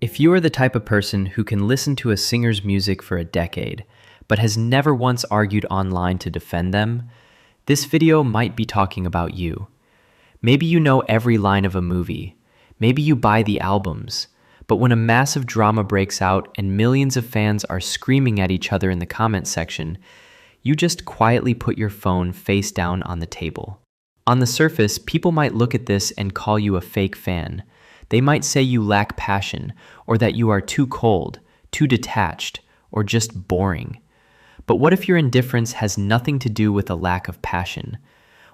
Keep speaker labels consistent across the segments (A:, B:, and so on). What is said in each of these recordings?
A: If you are the type of person who can listen to a singer's music for a decade, but has never once argued online to defend them, this video might be talking about you. Maybe you know every line of a movie. Maybe you buy the albums. But when a massive drama breaks out and millions of fans are screaming at each other in the comment section, you just quietly put your phone face down on the table. On the surface, people might look at this and call you a fake fan. They might say you lack passion, or that you are too cold, too detached, or just boring. But what if your indifference has nothing to do with a lack of passion?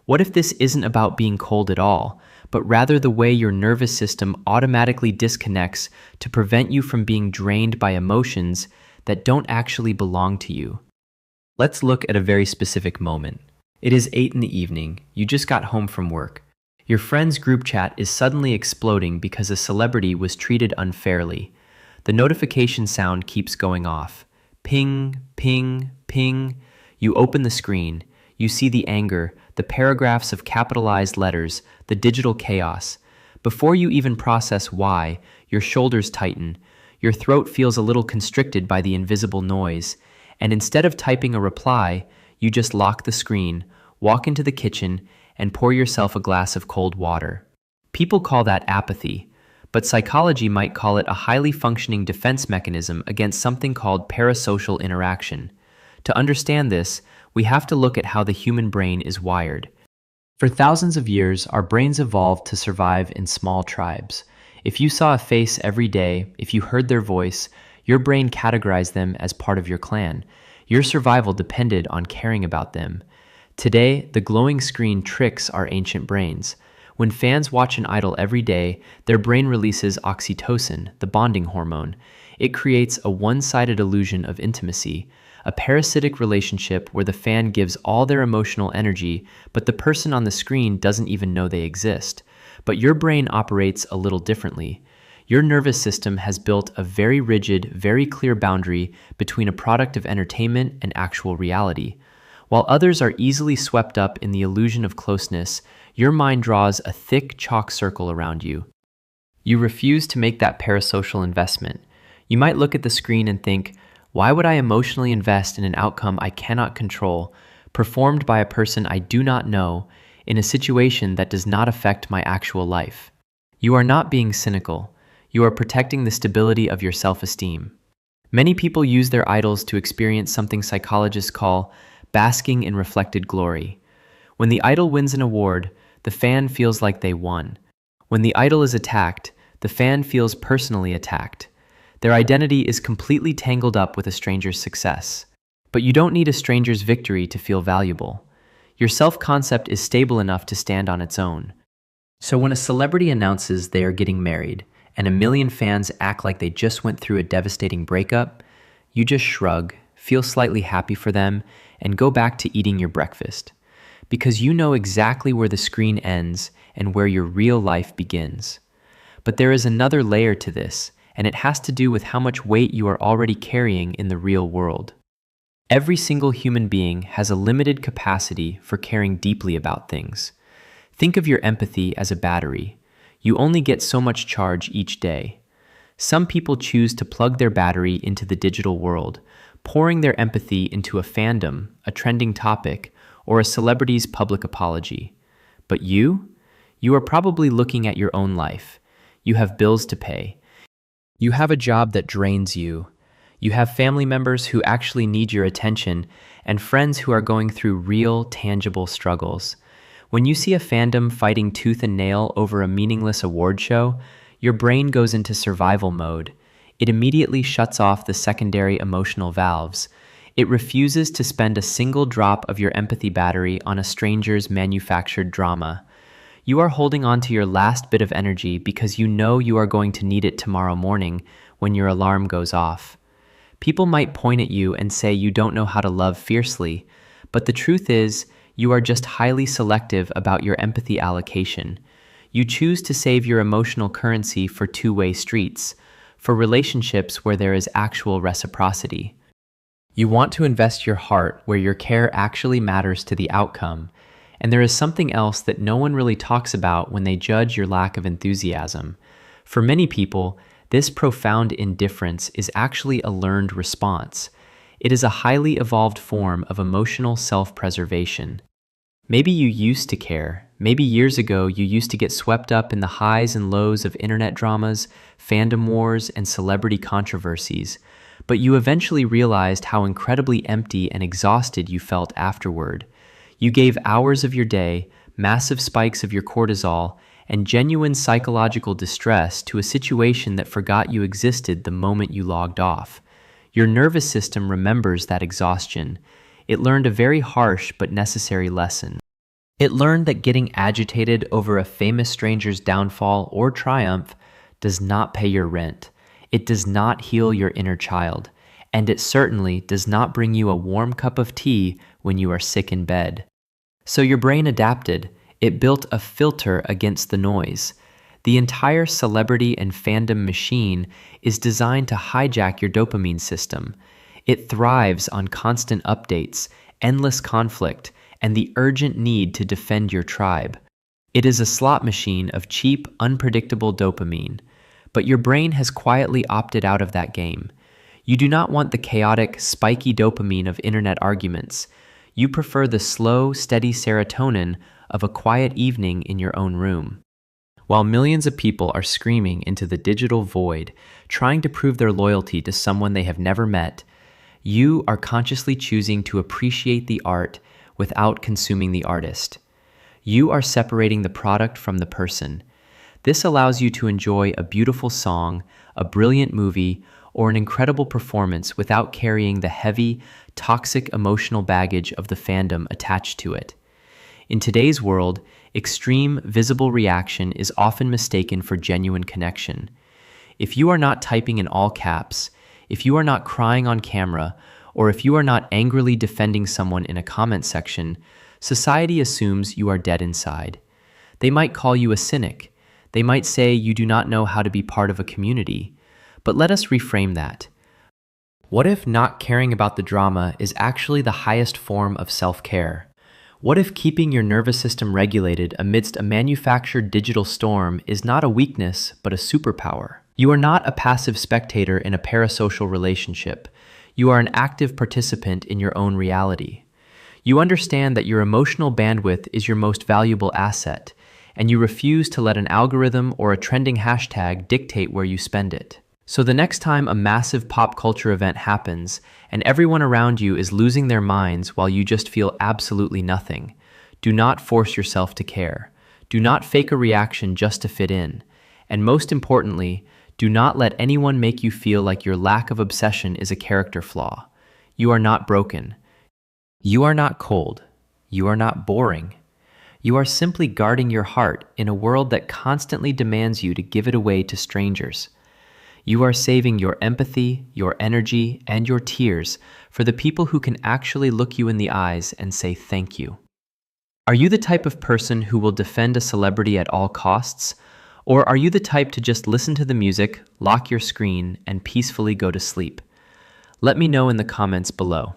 A: What if this isn't about being cold at all, but rather the way your nervous system automatically disconnects to prevent you from being drained by emotions that don't actually belong to you? Let's look at a very specific moment. It is 8 in the evening. You just got home from work. Your friend's group chat is suddenly exploding because a celebrity was treated unfairly. The notification sound keeps going off. Ping, ping, ping. You open the screen. You see the anger, the paragraphs of capitalized letters, the digital chaos. Before you even process why, your shoulders tighten. Your throat feels a little constricted by the invisible noise. And instead of typing a reply, you just lock the screen, walk into the kitchen, and pour yourself a glass of cold water. People call that apathy, but psychology might call it a highly functioning defense mechanism against something called parasocial interaction. To understand this, we have to look at how the human brain is wired. For thousands of years, our brains evolved to survive in small tribes. If you saw a face every day, if you heard their voice, your brain categorized them as part of your clan. Your survival depended on caring about them. Today, the glowing screen tricks our ancient brains. When fans watch an idol every day, their brain releases oxytocin, the bonding hormone. It creates a one-sided illusion of intimacy, a parasitic relationship where the fan gives all their emotional energy, but the person on the screen doesn't even know they exist. But your brain operates a little differently. Your nervous system has built a very rigid, very clear boundary between a product of entertainment and actual reality. While others are easily swept up in the illusion of closeness, your mind draws a thick chalk circle around you. You refuse to make that parasocial investment. You might look at the screen and think, why would I emotionally invest in an outcome I cannot control, performed by a person I do not know, in a situation that does not affect my actual life? You are not being cynical. You are protecting the stability of your self-esteem. Many people use their idols to experience something psychologists call basking in reflected glory. When the idol wins an award, the fan feels like they won. When the idol is attacked, the fan feels personally attacked. Their identity is completely tangled up with a stranger's success. But you don't need a stranger's victory to feel valuable. Your self-concept is stable enough to stand on its own. So when a celebrity announces they are getting married, and a million fans act like they just went through a devastating breakup, you just shrug, feel slightly happy for them, and go back to eating your breakfast. Because you know exactly where the screen ends and where your real life begins. But there is another layer to this, and it has to do with how much weight you are already carrying in the real world. Every single human being has a limited capacity for caring deeply about things. Think of your empathy as a battery. You only get so much charge each day. Some people choose to plug their battery into the digital world, pouring their empathy into a fandom, a trending topic, or a celebrity's public apology. But you are probably looking at your own life. You have bills to pay. You have a job that drains you. You have family members who actually need your attention, and friends who are going through real, tangible struggles. When you see a fandom fighting tooth and nail over a meaningless award show, your brain goes into survival mode. It immediately shuts off the secondary emotional valves. It refuses to spend a single drop of your empathy battery on a stranger's manufactured drama. You are holding on to your last bit of energy because you know you are going to need it tomorrow morning when your alarm goes off. People might point at you and say you don't know how to love fiercely, but the truth is, you are just highly selective about your empathy allocation. You choose to save your emotional currency for two-way streets, for relationships where there is actual reciprocity. You want to invest your heart where your care actually matters to the outcome, and there is something else that no one really talks about when they judge your lack of enthusiasm. For many people, This profound indifference is actually a learned response. It is a highly evolved form of emotional self-preservation. Maybe you used to care. Maybe years ago you used to get swept up in the highs and lows of internet dramas, fandom wars, and celebrity controversies, but you eventually realized how incredibly empty and exhausted you felt afterward. You gave hours of your day, massive spikes of your cortisol, and genuine psychological distress to a situation that forgot you existed the moment you logged off. Your nervous system remembers that exhaustion. It learned a very harsh but necessary lesson. It learned that getting agitated over a famous stranger's downfall or triumph does not pay your rent. It does not heal your inner child, and it certainly does not bring you a warm cup of tea when you are sick in bed. So your brain adapted. It built a filter against the noise. The entire celebrity and fandom machine is designed to hijack your dopamine system. It thrives on constant updates, endless conflict, and the urgent need to defend your tribe. It is a slot machine of cheap, unpredictable dopamine. But your brain has quietly opted out of that game. You do not want the chaotic, spiky dopamine of internet arguments. You prefer the slow, steady serotonin of a quiet evening in your own room. While millions of people are screaming into the digital void, trying to prove their loyalty to someone they have never met, you are consciously choosing to appreciate the art without consuming the artist. You are separating the product from the person. This allows you to enjoy a beautiful song, a brilliant movie, or an incredible performance without carrying the heavy, toxic emotional baggage of the fandom attached to it. In today's world, extreme visible reaction is often mistaken for genuine connection. If you are not typing in all caps, if you are not crying on camera, or if you are not angrily defending someone in a comment section, society assumes you are dead inside. They might call you a cynic. They might say you do not know how to be part of a community. But let us reframe that. What if not caring about the drama is actually the highest form of self-care? What if keeping your nervous system regulated amidst a manufactured digital storm is not a weakness, but a superpower? You are not a passive spectator in a parasocial relationship. You are an active participant in your own reality. You understand that your emotional bandwidth is your most valuable asset, and you refuse to let an algorithm or a trending hashtag dictate where you spend it. So the next time a massive pop culture event happens and everyone around you is losing their minds while you just feel absolutely nothing, do not force yourself to care. Do not fake a reaction just to fit in. And most importantly, do not let anyone make you feel like your lack of obsession is a character flaw. You are not broken. You are not cold. You are not boring. You are simply guarding your heart in a world that constantly demands you to give it away to strangers. You are saving your empathy, your energy, and your tears for the people who can actually look you in the eyes and say thank you. Are you the type of person who will defend a celebrity at all costs? Or are you the type to just listen to the music, lock your screen, and peacefully go to sleep? Let me know in the comments below.